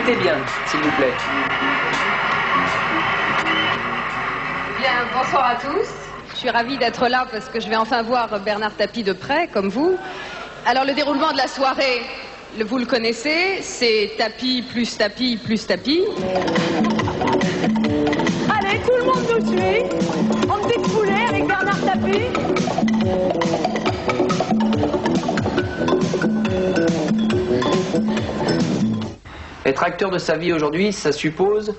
Écoutez bien, s'il vous plaît. Bien, bonsoir à tous. Je suis ravie d'être là parce que je vais enfin voir Bernard Tapie de près, comme vous. Alors, le déroulement de la soirée, vous le connaissez, c'est tapis plus tapis plus tapis. Allez, tout le monde nous suit. En petite foulée avec Bernard Tapie. Être acteur de sa vie aujourd'hui, ça suppose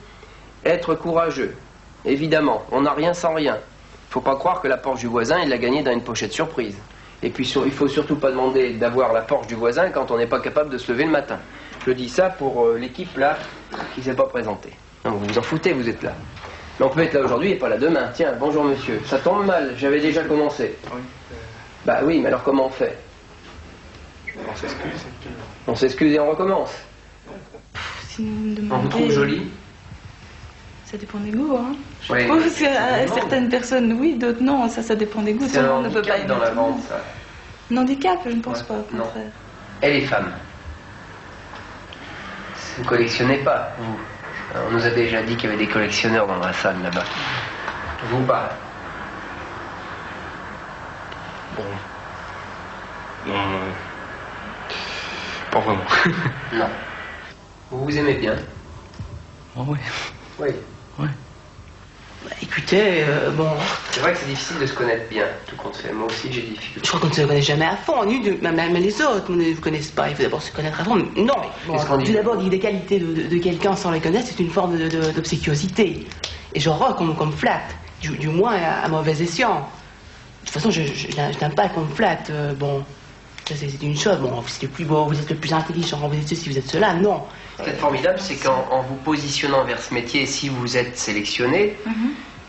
être courageux. Évidemment, on n'a rien sans rien. Il ne faut pas croire que la Porsche du voisin, il l'a gagnée dans une pochette surprise. Et puis, il ne faut surtout pas demander d'avoir la Porsche du voisin quand on n'est pas capable de se lever le matin. Je dis ça pour l'équipe là, qui ne s'est pas présentée. Non, vous vous en foutez, vous êtes là. Mais on peut être là aujourd'hui et pas là demain. Tiens, bonjour monsieur. Ça tombe mal, j'avais déjà commencé. Oui. Bah oui, mais alors comment on fait? On s'excuse. On s'excuse et on recommence. Si vous me demandez... On vous trouve jolie? Ça dépend des goûts, hein. Je Oui, trouve que certaines personnes, oui, d'autres non. Ça dépend des goûts. C'est un handicap dans la vente, ça. Un handicap, je ne pense pas, au Non. contraire. Et les femmes? Vous ne collectionnez pas, vous? On nous a déjà dit qu'il y avait des collectionneurs dans la salle, là-bas. Vous pas? Bon. Non. Pas vraiment. Non. Vous vous aimez bien? Oh oui. Oui. Ouais. Bah, écoutez, bon... C'est vrai que c'est difficile de se connaître bien, tout compte fait. Moi aussi, j'ai des difficultés. Je crois qu'on ne se connaît jamais à fond, même les autres, on ne vous connaissent pas, il faut d'abord se connaître à fond. Non, Qu'est-ce qu'on dit? tout d'abord, dire des qualités de quelqu'un sans les connaître, c'est une forme d'obséquiosité. Et j'horreur qu'on me flatte, du moins à mauvais escient. De toute façon, je n'aime pas qu'on me flatte, bon... Ça, c'est une chose, bon, vous êtes le plus beau, vous êtes le plus intelligent, vous êtes ceci, vous êtes cela, non. Ce qui est formidable, c'est qu'en vous positionnant vers ce métier, si vous êtes sélectionné,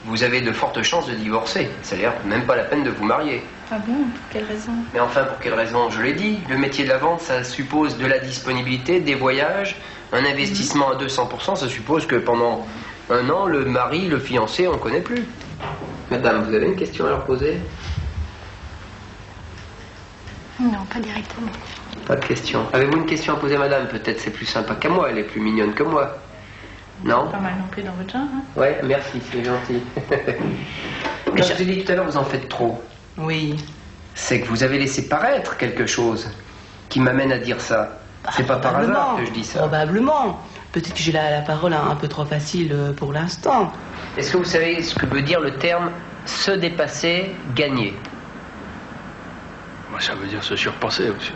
vous avez de fortes chances de divorcer. C'est-à-dire même pas la peine de vous marier. Ah bon? Pour quelle raison? Mais enfin, pour quelle raison? Je l'ai dit, le métier de la vente, ça suppose de la disponibilité, des voyages, un investissement à 200%, ça suppose que pendant un an, le mari, le fiancé, on ne connaît plus. Madame, vous avez une question à leur poser? Non, pas directement. Pas de question. Avez-vous une question à poser à madame? Peut-être c'est plus sympa qu'à moi, elle est plus mignonne que moi. Non? Pas mal non plus dans votre genre, hein? Ouais, merci, c'est gentil. Comme je vous ai dit tout à l'heure, vous en faites trop. Oui. C'est que vous avez laissé paraître quelque chose qui m'amène à dire ça. C'est pas par hasard que je dis ça. Probablement. Peut-être que j'ai la parole un peu trop facile pour l'instant. Est-ce que vous savez ce que veut dire le terme se dépasser, gagner? Moi, ça veut dire se surpasser aussi.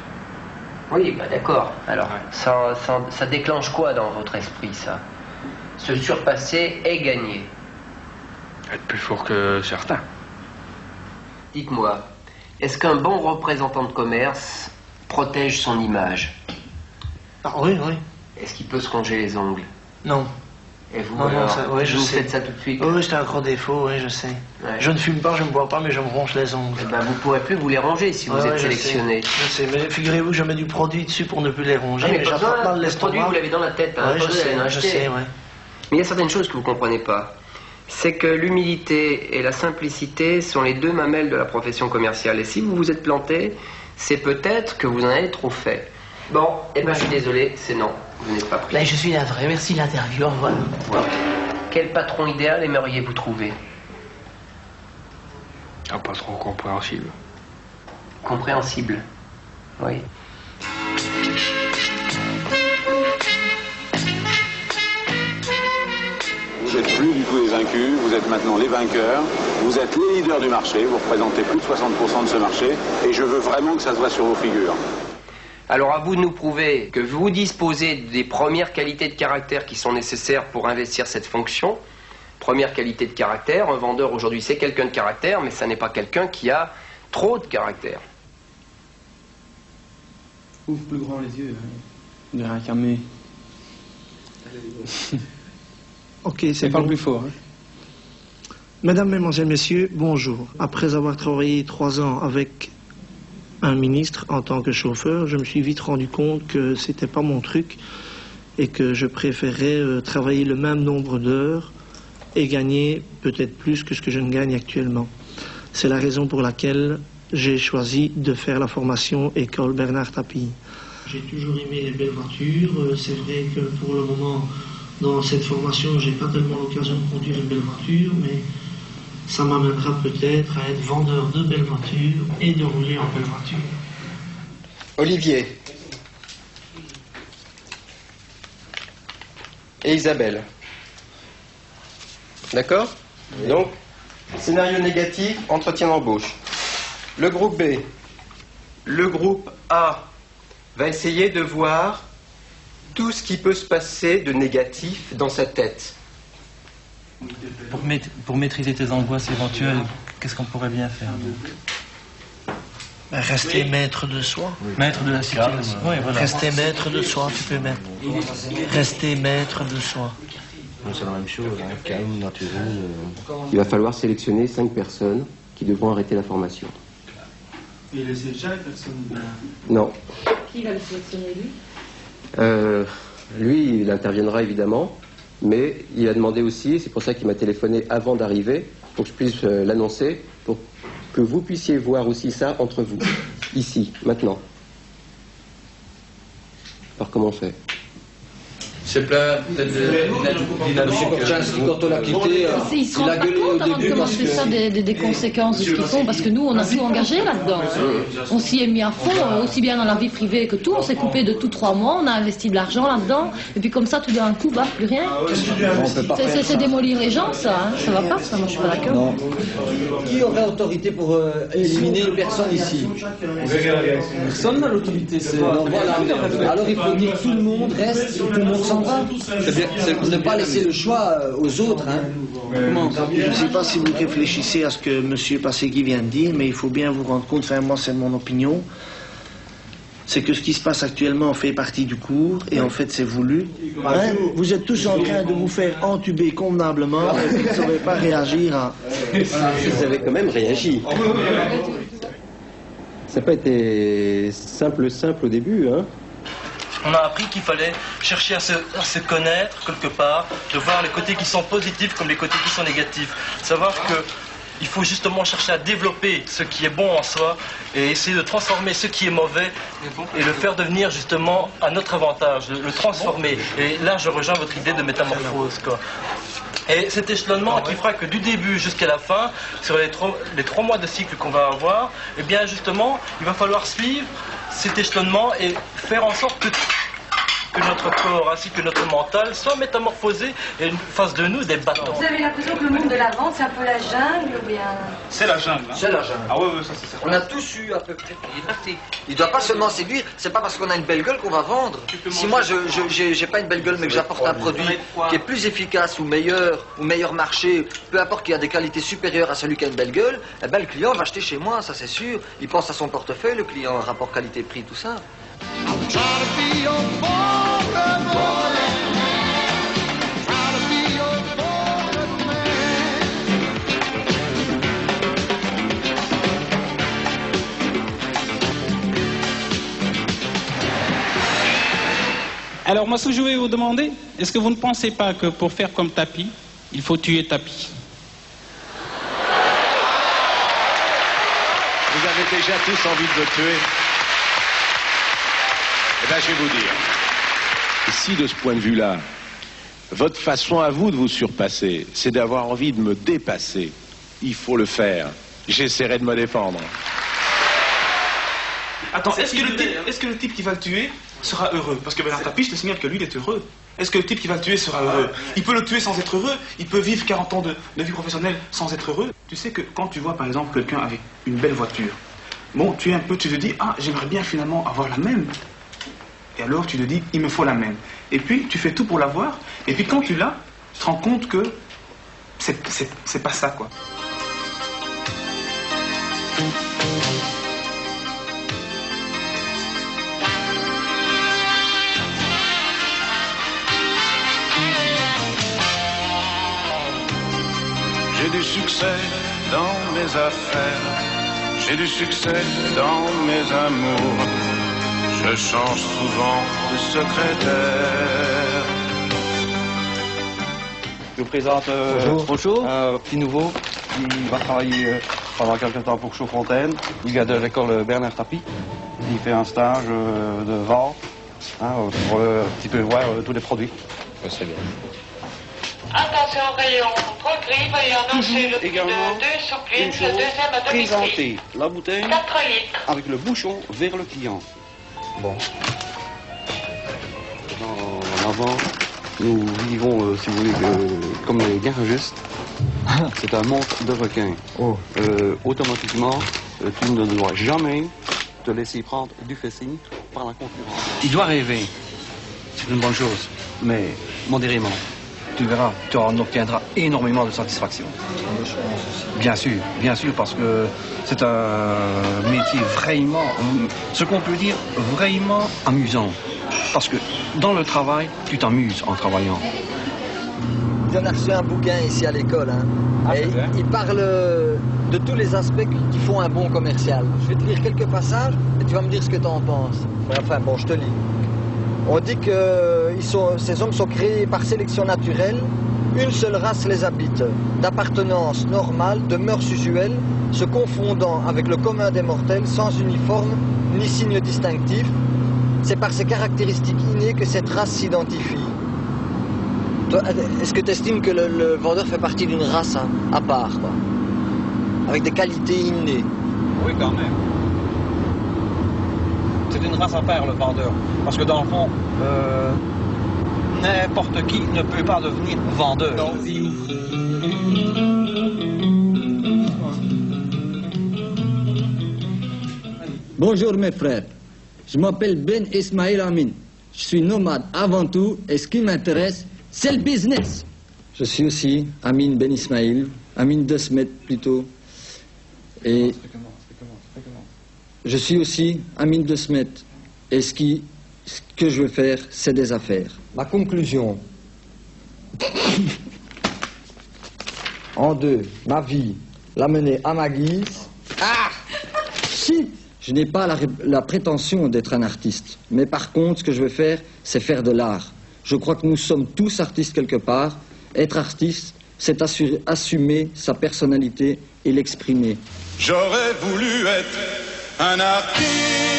Oui, bah d'accord. Alors, ça déclenche quoi dans votre esprit, ça? Se surpasser et gagner. Être plus fort que certains. Dites-moi, est-ce qu'un bon représentant de commerce protège son image? Ah, oui, oui. Est-ce qu'il peut se ronger les ongles? Non. Et vous, Non, alors, ça, ouais, je vous sais. faites ça tout de suite? Oui, c'est un gros défaut, oui, je sais. Ouais. Je ne fume pas, je ne bois pas, mais je me ronge les ongles. Eh ben, vous ne pourrez plus vous les ronger si vous êtes sélectionné. Je sais, mais figurez-vous que je mets du produit dessus pour ne plus les ronger. Ah, mais mais pas j'attrape besoin, mal le produit, l'estomac. vous l'avez dans la tête. Hein, Ouais, je sais, ouais. Mais il y a certaines choses que vous ne comprenez pas. C'est que l'humilité et la simplicité sont les deux mamelles de la profession commerciale. Et si vous vous êtes planté, c'est peut-être que vous en avez trop fait. Bon, eh ben, je suis désolé, c'est non. Vous n'êtes pas pris. Là, je suis navré. Merci de l'interview. Au revoir. Voilà. Quel patron idéal aimeriez-vous trouver? Un patron compréhensible. Compréhensible. Oui. Vous n'êtes plus du tout les vaincus, vous êtes maintenant les vainqueurs, vous êtes les leaders du marché, vous représentez plus de 60% de ce marché, et je veux vraiment que ça se voit sur vos figures. Alors à vous de nous prouver que vous disposez des premières qualités de caractère qui sont nécessaires pour investir cette fonction. Première qualité de caractère, un vendeur aujourd'hui c'est quelqu'un de caractère, mais ça n'est pas quelqu'un qui a trop de caractère. Ouvre plus grand les yeux, de rien calmer. Ok, c'est parle bon. plus fort. Hein. Mesdames, Mesdemoiselles, Messieurs, bonjour. Après avoir travaillé 3 ans avec un ministre en tant que chauffeur, je me suis vite rendu compte que c'était pas mon truc et que je préférais travailler le même nombre d'heures et gagner peut-être plus que ce que je ne gagne actuellement. C'est la raison pour laquelle j'ai choisi de faire la formation École Bernard Tapie. J'ai toujours aimé les belles voitures. C'est vrai que pour le moment, dans cette formation, j'ai pas tellement l'occasion de conduire une belle voiture, mais ça m'amènera peut-être à être vendeur de belles voitures et de rouler en belle voiture. Olivier. Et Isabelle. D'accord? Donc, scénario négatif, entretien d'embauche. Le groupe B. Le groupe A va essayer de voir tout ce qui peut se passer de négatif dans sa tête. Pour maîtriser tes angoisses éventuelles, qu'est-ce qu'on pourrait bien faire donc? Rester maître de soi. Maître de la situation. Oui, voilà. Rester maître de soi, tu peux mettre. Rester maître de soi. C'est la même chose, hein, calme, naturel. Il va falloir sélectionner 5 personnes qui devront arrêter la formation. Et laisser déjà les personnes. Non. Qui va le sélectionner, lui? Lui, il interviendra évidemment, mais il a demandé aussi, c'est pour ça qu'il m'a téléphoné avant d'arriver, pour que je puisse l'annoncer, pour que vous puissiez voir aussi ça entre vous, ici, maintenant. Par comment on fait? C'est plein peut-être quand on l'a quitté, ils se rendent pas compte avant de commencer ça des conséquences de ce qu'ils font, parce que nous on a tout engagé là-dedans. On s'y est mis à fond, aussi bien dans la vie privée que tout, on s'est coupé de tout 3 mois, on a investi de l'argent là-dedans, et puis comme ça tout d'un coup, bah plus rien. C'est démolir les gens ça, hein. Ça va pas ça, moi je suis pas d'accord. Qui aurait autorité pour éliminer une personne ici? Personne n'a l'autorité. Alors il faut dire que tout le monde reste, tout le monde s'en va. Ne pas laisser le choix aux autres. Hein. Je ne sais pas si vous réfléchissez à ce que M. Passegui vient de dire, mais il faut bien vous rendre compte, enfin moi c'est mon opinion, c'est que ce qui se passe actuellement fait partie du cours, et en fait c'est voulu. Hein, vous êtes tous en train de vous faire entuber convenablement, et vous ne saurez pas réagir à... Vous avez quand même réagi. Ça n'a pas été simple au début, hein. On a appris qu'il fallait chercher à se connaître quelque part, de voir les côtés qui sont positifs comme les côtés qui sont négatifs. Savoir qu'il faut justement chercher à développer ce qui est bon en soi et essayer de transformer ce qui est mauvais et le faire devenir justement à notre avantage, le transformer. Et là, je rejoins votre idée de métamorphose, quoi. Et cet échelonnement qui fera que du début jusqu'à la fin, sur les 3 mois de cycle qu'on va avoir, eh bien justement, il va falloir suivre cet échelonnement et faire en sorte que notre corps ainsi que notre mental soient métamorphosés et fassent de nous des bâtons. Vous avez l'impression que le monde de la vente, c'est un peu la jungle ou bien... C'est la jungle. Hein. C'est la jungle. Ah ouais, ça c'est certain. On a tous eu à peu près liberté. Il ne doit pas seulement séduire, c'est pas parce qu'on a une belle gueule qu'on va vendre. Si moi j'ai pas une belle gueule mais que j'apporte un produit qui est plus efficace ou meilleur marché, peu importe qu'il a des qualités supérieures à celui qui a une belle gueule, eh ben le client va acheter chez moi, ça c'est sûr. Il pense à son portefeuille, le client, rapport qualité-prix, tout ça. Alors moi, ce que je vais vous demander, est-ce que vous ne pensez pas que pour faire comme Tapi, il faut tuer Tapi? Vous avez déjà tous envie de le tuer? Eh bien, je vais vous dire. Si de ce point de vue-là, votre façon à vous de vous surpasser, c'est d'avoir envie de me dépasser, il faut le faire. J'essaierai de me défendre. Attends, est-ce que le type qui va le tuer sera heureux? Parce que Bernard Tapie, je te signale que lui, il est heureux. Est-ce que le type qui va le tuer sera heureux? Il peut le tuer sans être heureux. Il peut vivre 40 ans de vie professionnelle sans être heureux. Tu sais que quand tu vois, par exemple, quelqu'un avec une belle voiture, bon, tu te dis, ah, j'aimerais bien finalement avoir la même. Et alors, tu te dis, il me faut la même. Et puis, tu fais tout pour l'avoir. Et puis, quand tu l'as, tu te rends compte que c'est pas ça, quoi. J'ai du succès dans mes affaires, j'ai du succès dans mes amours, je change souvent de secrétaire. Je vous présente bonjour. Un petit nouveau qui va travailler pendant quelques temps pour Chaudfontaine. Il vient de l'école Bernard Tapie. Il fait un stage de vente pour un petit peu voir tous les produits. C'est bien. Attention, rayon trop gris, veuillez annoncer le prix de 2 soupline, le deuxième à demi-prix. Présenter la bouteille 4 litres. avec le bouchon vers le client. Bon. En avant, nous vivons, si vous voulez, comme les garagistes. C'est un monde de requins. Automatiquement, tu ne dois jamais te laisser prendre du fessing par la concurrence. Il doit rêver. C'est une bonne chose, mais modérément. Tu verras, tu en obtiendras énormément de satisfaction. Bien sûr, parce que c'est un métier vraiment, ce qu'on peut dire, vraiment amusant. Parce que dans le travail, tu t'amuses en travaillant. On a reçu un bouquin ici à l'école, et il parle de tous les aspects qui font un bon commercial. Je vais te lire quelques passages et tu vas me dire ce que tu en penses. Enfin bon, je te lis. On dit que ces hommes sont créés par sélection naturelle, une seule race les habite, d'appartenance normale, de mœurs usuelles, se confondant avec le commun des mortels, sans uniforme ni signe distinctif. C'est par ces caractéristiques innées que cette race s'identifie. Est-ce que tu estimes que le vendeur fait partie d'une race à part, quoi, avec des qualités innées? Oui, quand même. C'est une race à part, le vendeur. Parce que dans le fond, n'importe qui ne peut pas devenir vendeur. Bonjour mes frères, je m'appelle Ben Ismail Amin. Je suis nomade avant tout et ce qui m'intéresse, c'est le business. Je suis aussi Amin Ben Ismail, Amin de Smet plutôt. Et je suis aussi Amin de Smet. Et ce que je veux faire, c'est des affaires. Ma conclusion. En deux, ma vie, la mener à ma guise. Ah! Si! Je n'ai pas la prétention d'être un artiste. Mais par contre, ce que je veux faire, c'est faire de l'art. Je crois que nous sommes tous artistes quelque part. Être artiste, c'est assumer sa personnalité et l'exprimer. J'aurais voulu être un artiste.